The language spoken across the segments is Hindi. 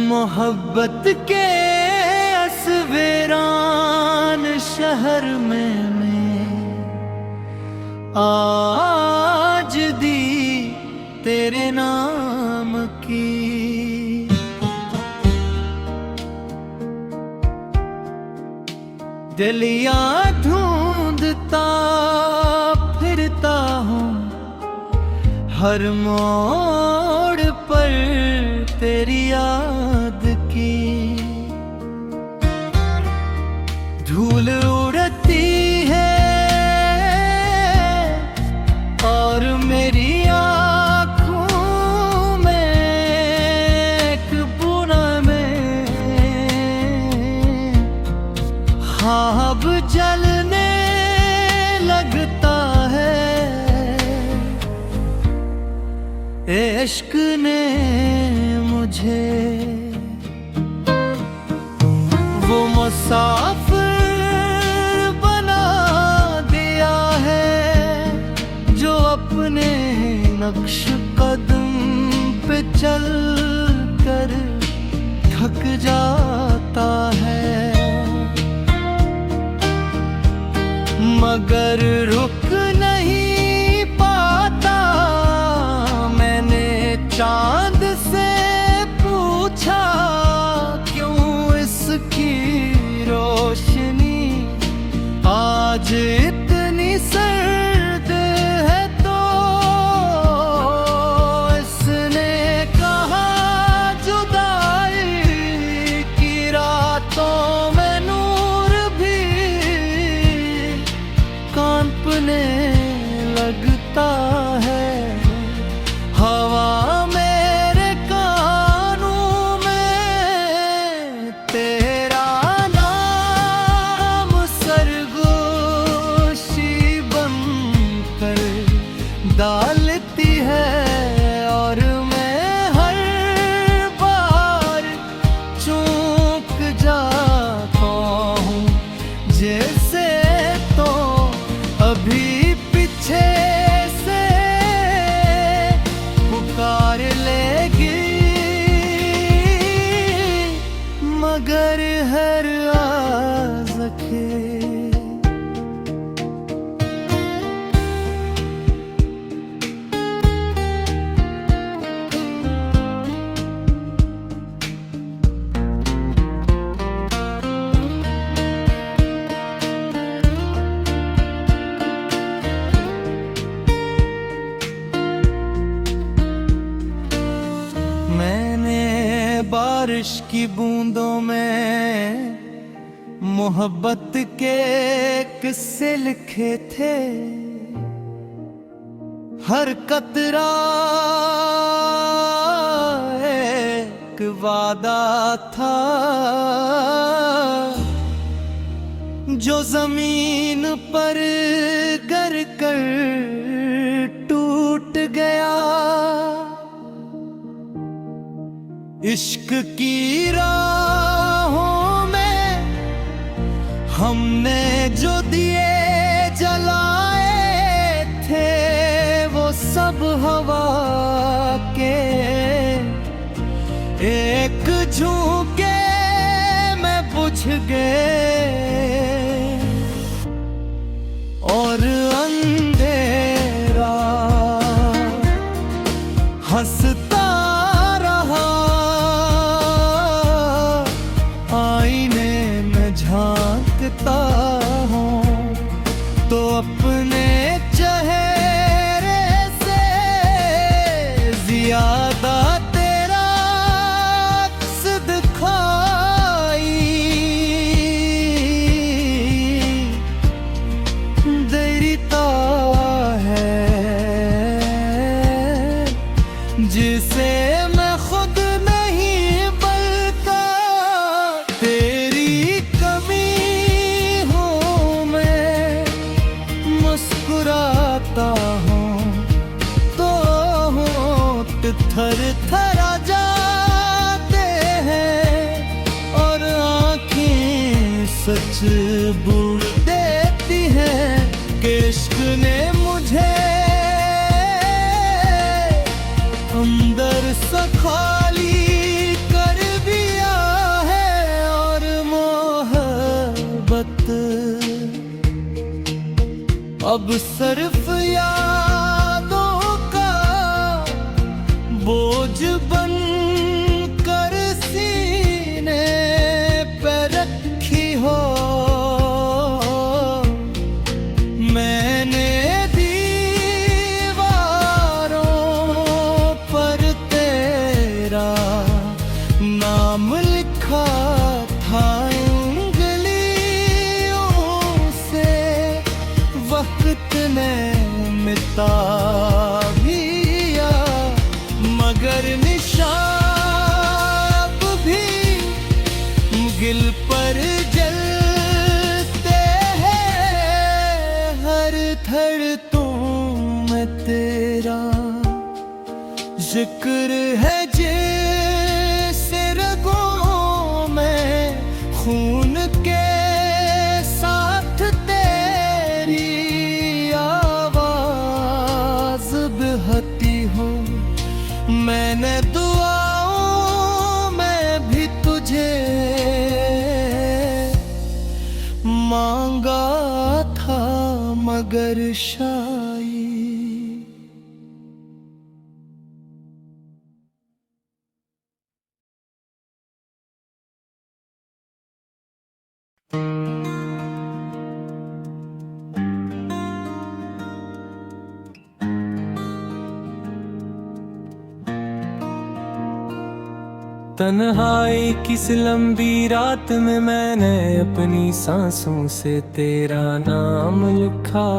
मोहब्बत के असवेरान शहर में आज दी तेरे नाम की। दिलिया ढूंढता फिरता हूँ हर मोड़ पर तेरी याद की। धूल उड़ती है और मेरी आँखों में एक पूनम ख्वाब जलने लगता है। इश्क ने मुझे वो मुसाफिर बना दिया है जो अपने नक्श कदम पे चल कर थक जाता है, मगर रुक नहीं पाता। मैंने चांद से पूछा क्यों इसकी रोशनी आज इतनी सर्द है, तो इसने कहा जुदाई की रातों में नूर भी कांपने लगता है। हवा मेरे कानों में तेरा नाम सरगोशी बनकर डालती है, और मैं हर बार चूक जाता हूँ जैसे तो अभी पीछे से पुकार लेगी, मगर हर आज़ बारिश की बूंदों में मोहब्बत के किस्से लिखे थे। हर कतरा एक वादा था जो जमीन पर गिर कर टूट गया। इश्क की राहों में हमने जो दिए जलाए थे वो सब हवा के एक झोंके में बुझ गए, और अंधेरा हंसता झांकता हूँ तो अपने चेहरे से ज्यादा तेरा अक्स दिखाई देता है, जिसे मैं खुद नहीं बल्कि तेरी मुस्कुराता हूँ तो होंठ थर थरा जाते हैं, और आँखें सच बोल देती हैं कि इश्क ने मुझे अंदर से खाली कर भी अब सिर्फ यादों का बोझ बन कर सीने पे रखी हो। मैंने नाम लिखा था उंगलियों से, वक्त ने मिटा दिया मगर निशान अब भी गिल पर जलते हैं। हर धड़ तो मैं तेरा जिक्र है खून के साथ तेरी आवाज बहती हो। मैंने दुआओं में भी तुझे मांगा था मगर शायद तन्हाई किस लंबी रात में मैंने अपनी सांसों से तेरा नाम लिखा,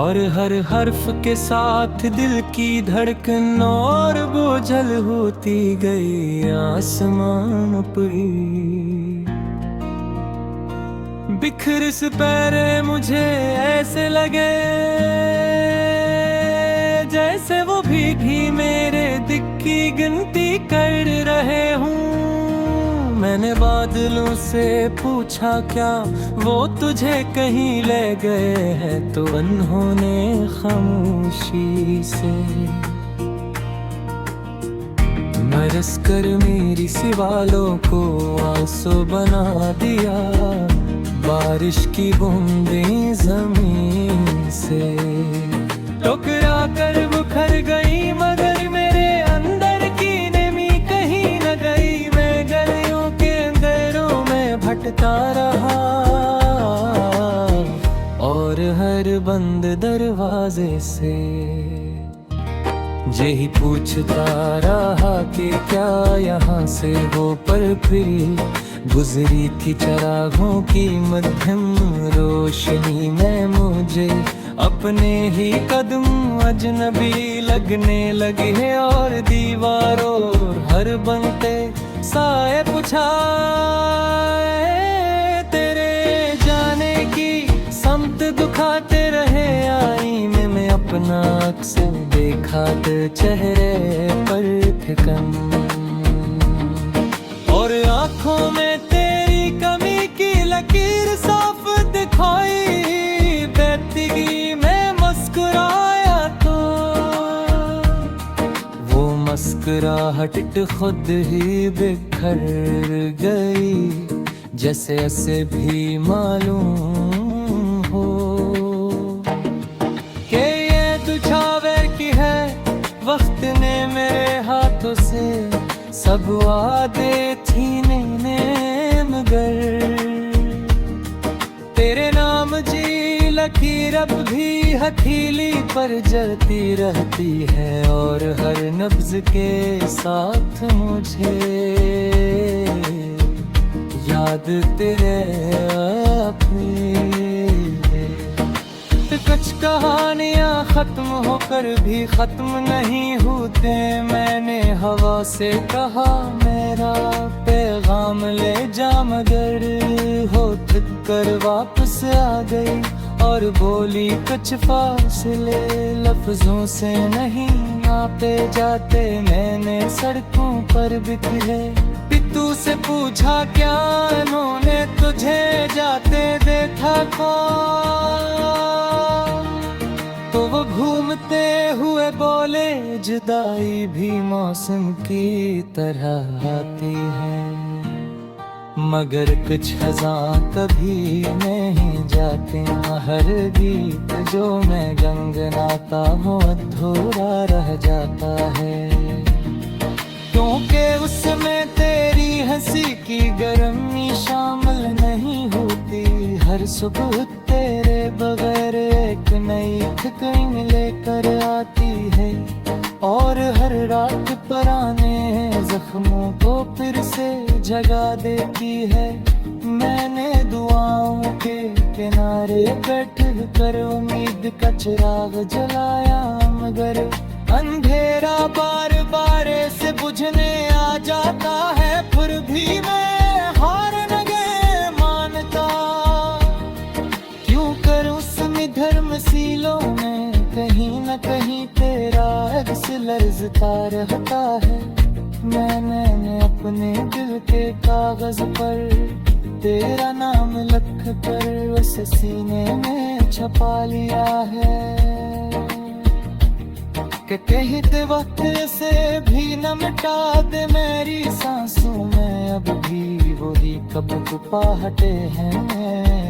और हर हर्फ के साथ दिल की धड़कन और बोझल होती गई आसमान पर। बिखर से पैरे मुझे ऐसे लगे जैसे वो भीगी मेरे दिल की गिनती कर रहे हूँ। मैंने बादलों से पूछा क्या वो तुझे कहीं ले गए हैं, तो उन्होंने खामोशी से बरस कर मेरी सिवालों को आंसू बना दिया। बारिश की बूंदें जमीन से टकरा कर बुखर गई मगर मेरे अंदर की नमी कहीं न गई। मैं गलियों के अंधेरों में भटका रहा और हर बंद दरवाजे से यही पूछता रहा कि क्या यहाँ से वो पल फिर गुजरी थी चिरागों की मध्यम रोशनी में। मुझे अपने ही कदम अजनबी लगने लगे हैं और दीवारों हर बनते साए पुछाए तेरे जाने की समत दुखाते रहे। आईने में अपना अक्स देखा तो चेहरे पर थिकन, और आँखों में तेरी कमी की लकीर साफ दिखाई। बेतिगी में मुस्कुराया तो वो मुस्कुराहट खुद ही बिखर गई, जैसे ऐसे भी मालूम हो कि ये तुझावे की है। वक्त ने मेरे हाथों से सब वादे छीने मगर तेरे नाम जी लकीर अब भी हथेली पर जलती रहती है, और हर नब्ज के साथ मुझे याद तेरे अपनी। कुछ कहानियाँ खत्म होकर भी खत्म नहीं होते। मैंने हवा से कहा मेरा पैगाम ले जा मगर हो थक कर वापस आ गई और बोली कुछ फासले लफ्जों से नहीं नापे जाते। मैंने सड़कों पर बिखरे पितू से पूछा क्या उन्होंने तुझे जाते देखा कौन, तो वो घूमते हुए बोले जुदाई भी मौसम की तरह आती है। मगर कुछ खज़ां कभी नहीं जाते, हर गीत जो मैं गनगनाता हूँ अधूरा रह जाता है। क्योंकि उसमें तेरी हंसी की गर्मी शामिल नहीं होती, हर सुबह तेरे बगैर एक नई फिक्र लेकर आती है, और हर रात पुराने जख्मों को फिर से जगा देती है। मैंने दुआओं के किनारे बैठ कर उम्मीद का चिराग जलाया, मगर अंधेरा बार बार से बुझने आ जाता है, फिर भी मैं हार न गए मानता। क्यों करूं धर्म सीलों में कहीं न कहीं तेरा अक्स लर्जता रहता है। मैंने अपने दिल के कागज पर तेरा नाम लिख कर उस सीने में छपा लिया है, कि कहते वक्त से भी न मिटा दे मेरी सांसों में अब भी वही कब कुपाहटे हैं।